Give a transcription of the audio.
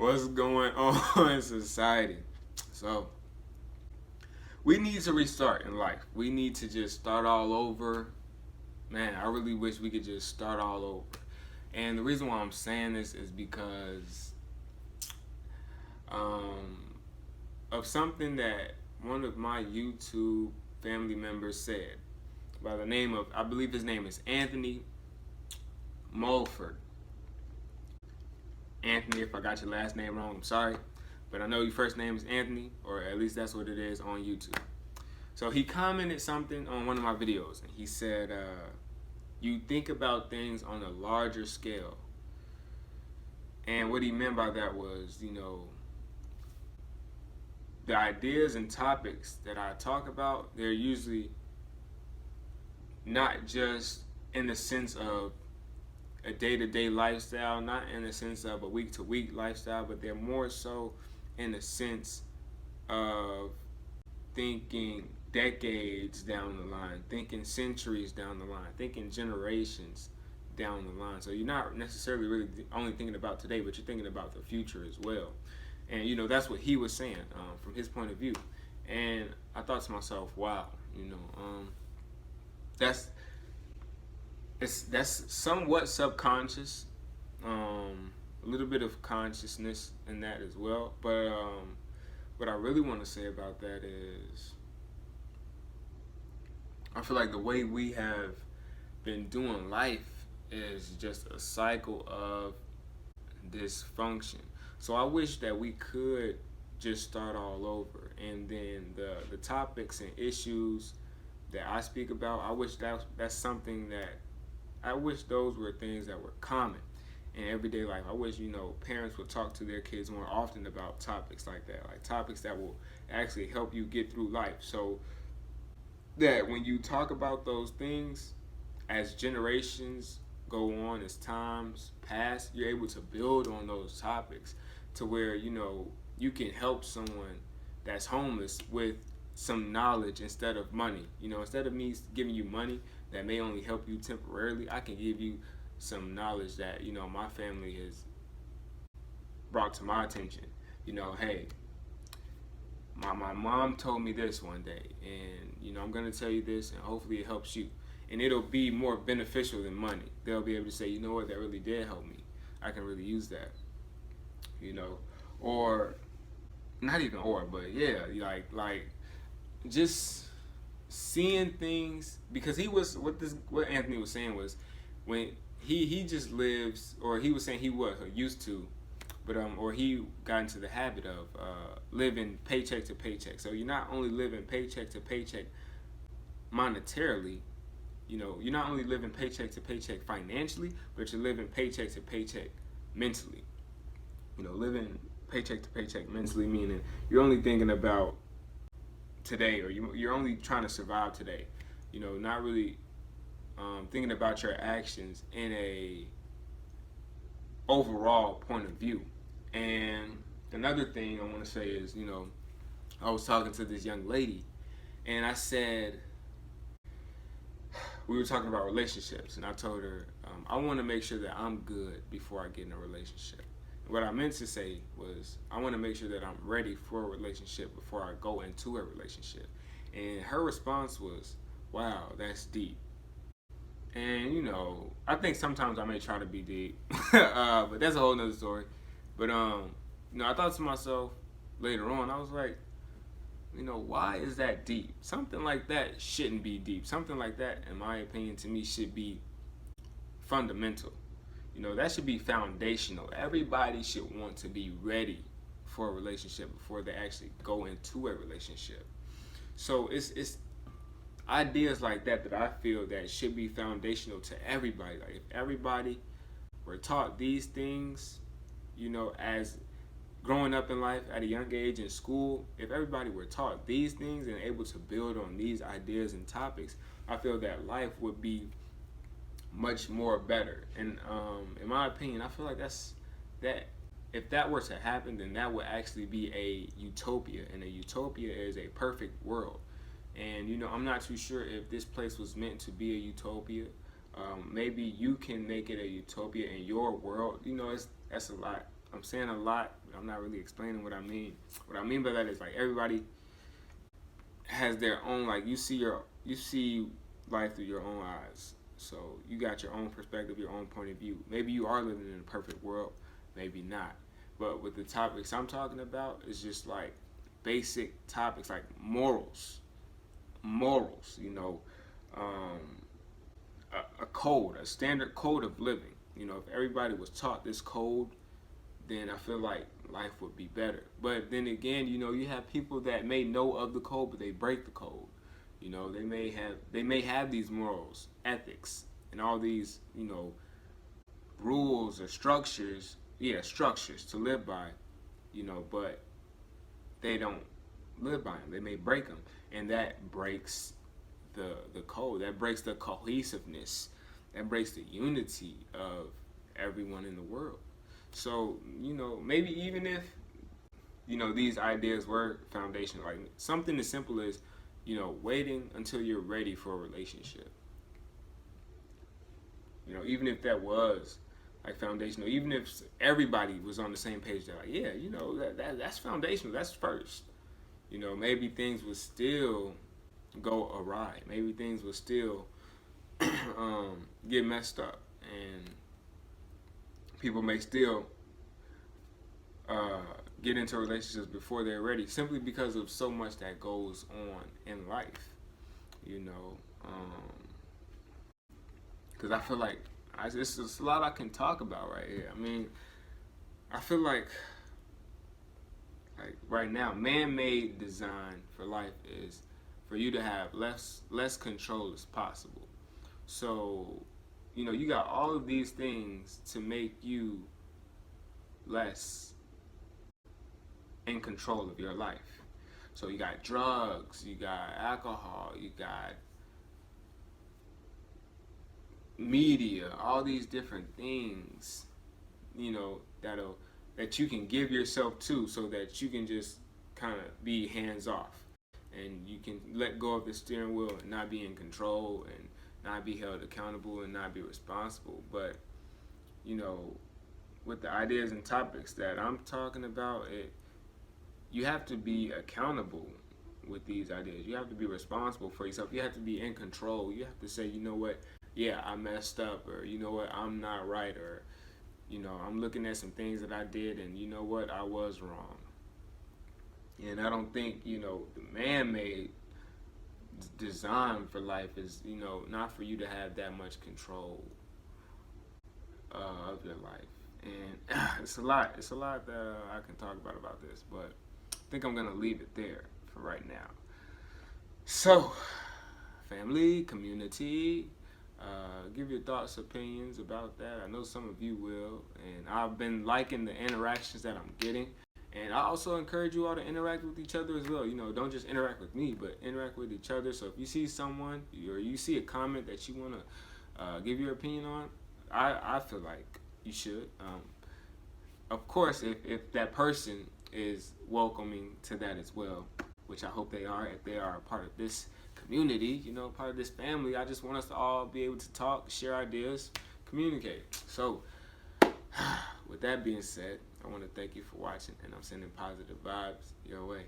what's going on in society. So we need to restart in life. We need to just start all over. Man, I really wish we could just start all over. And the reason why I'm saying this is because um, of something that one of my YouTube family members said by the name of, I believe his name is Anthony Mulford. Anthony, if I got your last name wrong, I'm sorry. But I know your first name is Anthony, or at least that's what it is on YouTube. So he commented something on one of my videos, and he said, you think about things on a larger scale. And what he meant by that was, the ideas and topics that I talk about, they're usually not just in the sense of a day-to-day lifestyle, not in the sense of a week-to-week lifestyle, but they're more so in the sense of thinking decades down the line, thinking centuries down the line, thinking generations down the line. So you're not necessarily really only thinking about today, but you're thinking about the future as well. And that's what he was saying from his point of view. And I thought to myself, wow, that's somewhat subconscious, a little bit of consciousness in that as well. But what I really want to say about that is, I feel like the way we have been doing life is just a cycle of dysfunction. So I wish that we could just start all over, and then the topics and issues that I speak about, I wish that's something that I wish those were things that were common in everyday life. I wish parents would talk to their kids more often about topics like that, like topics that will actually help you get through life, so that when you talk about those things, as generations go on, as times pass, you're able to build on those topics to where you can help someone that's homeless with some knowledge instead of money. Instead of me giving you money that may only help you temporarily, I can give you some knowledge that my family has brought to my attention. Hey, my mom told me this one day, and I'm gonna tell you this, and hopefully it helps you, and it'll be more beneficial than money. They'll be able to say, what, that really did help me. I can really use that. Or not even but yeah, like just seeing things, because what Anthony was saying was, when he just lives, or he was saying he used to, but or he got into the habit of living paycheck to paycheck. So you're not only living paycheck to paycheck monetarily, you're not only living paycheck to paycheck financially, but you're living paycheck to paycheck mentally. Living paycheck to paycheck mentally, meaning you're only thinking about today, or you're only trying to survive today. Not really thinking about your actions in a overall point of view. And another thing I want to say is, I was talking to this young lady, and I said, we were talking about relationships, and I told her, I want to make sure that I'm good before I get in a relationship. And what I meant to say was, I want to make sure that I'm ready for a relationship before I go into a relationship. And her response was, wow, that's deep. And I think sometimes I may try to be deep, but that's a whole nother story. But I thought to myself later on, I was like, why is that deep? Something like that shouldn't be deep. Something like that, in my opinion, to me, should be fundamental. That should be foundational. Everybody should want to be ready for a relationship before they actually go into a relationship. So it's ideas like that I feel that should be foundational to everybody. Like, if everybody were taught these things, as growing up in life at a young age in school, if everybody were taught these things and able to build on these ideas and topics, I feel that life would be much more better. And in my opinion, I feel like that if that were to happen, then that would actually be a utopia, and a utopia is a perfect world. And I'm not too sure if this place was meant to be a utopia. Maybe you can make it a utopia in your world. That's a lot I'm saying a lot, but I'm not really explaining what I mean. What I mean by that is like everybody has their own, like you see life through your own eyes. So you got your own perspective, your own point of view. Maybe you are living in a perfect world, maybe not. But with the topics I'm talking about, it's just like basic topics like morals. Um, a code, a standard code of living. If everybody was taught this code, then I feel like life would be better. But then again, you have people that may know of the code, but they break the code. They may have these morals, ethics, and all these rules or structures. Yeah, structures to live by. But they don't live by them. They may break them, and that breaks the code. That breaks the cohesiveness. That breaks the unity of everyone in the world. So maybe even if these ideas were foundational, like something as simple as waiting until you're ready for a relationship. Even if that was like foundational, even if everybody was on the same page, they're like, yeah, that's foundational. That's first. Maybe things would still go awry. Maybe things would still get messed up, and people may still uh, get into relationships before they're ready, simply because of so much that goes on in life. You know, because I feel like it's a lot I can talk about right here. I mean, I feel like right now, man-made design for life is for you to have less control as possible. So, you got all of these things to make you less in control of your life. So you got drugs, you got alcohol, you got media, all these different things, that you can give yourself to, so that you can just kind of be hands off, and you can let go of the steering wheel and not be in control, and not be held accountable, and not be responsible. But you know, with the ideas and topics that I'm talking about, you have to be accountable with these ideas. You have to be responsible for yourself. You have to be in control. You have to say, you know what, yeah, I messed up, or you know what, I'm not right, or I'm looking at some things that I did, and you know what, I was wrong. And I don't think, the man-made design for life is, not for you to have that much control of your life. And it's a lot. It's a lot that I can talk about this, but I think I'm gonna leave it there for right now. So, family, community, give your thoughts, opinions about that. I know some of you will, and I've been liking the interactions that I'm getting. And I also encourage you all to interact with each other as well. Don't just interact with me, but interact with each other. So if you see someone, or you see a comment that you want to give your opinion on, I feel like you should. Of course, if that person is welcoming to that as well, which I hope they are. If they are a part of this community, part of this family, I just want us to all be able to talk, share ideas, communicate. So, with that being said, I want to thank you for watching, and I'm sending positive vibes your way.